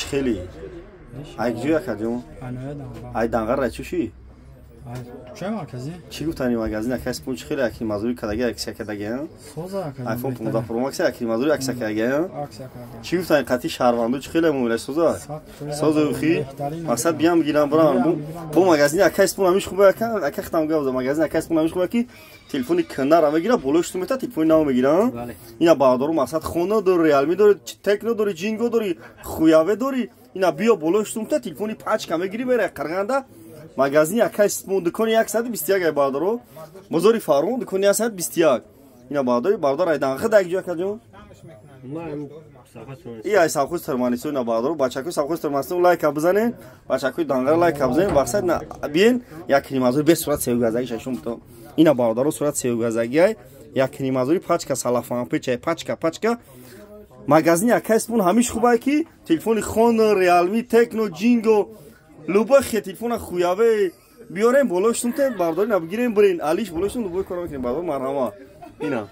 خیلی ای جویا کدوم ای دانگر را چوشی چه مرکزی چی گفتنی مغازه کس پونچ خیلی اکی مازوری کداگه اکسیا کداگه سوزا آیفون 15 پرو ماکس اکی مازوری اکسیا کداگه چی گفتنی قطعی شهروندو چه خیلی موبایل سوزا سوزا خی مقصد بیام میگیرم برام بو مغازه اکس پون همیش خوبه اکی ختم گاو مغازه اکس پون همیش خوبه کی تلفنی کنار میگیره بولوش تو میتا تلفن نام میگیرم اینا بادارو مقصد خونه داره ریالمی داره تکنو داره جینگو داره خویاوه داره اینا بیا بولوش تو میتا تلفنی پاچ کم میگیری بره قرغنده مغازه اکس پون دکانی 121 بادارو مزوری فارون دکانی 121 اینا بادار ایدان خدا یک جا کجا ای ساخوس ترمانیسو اینا بادارو بچکو ساخوس ترمانیسو لایک بزنین بچکو دانگر لایک بزنین مقصد نه بین یک نیمازوری به صورت سیوگازی ششم تو اینا بادارو صورت سیوگازی یک نیمازوری پاچکا سالافان پیچه پاچکا مغازه اکس پون همیش خوبه کی تلفن خون ریالمی تکنو جینگو لوبا خیلی تلفن خویاوه بیاریم بولوشتون ته بارداری نبگیریم برین علیش بولوشتون لوبای کار میکنیم بابا مرحبا اینا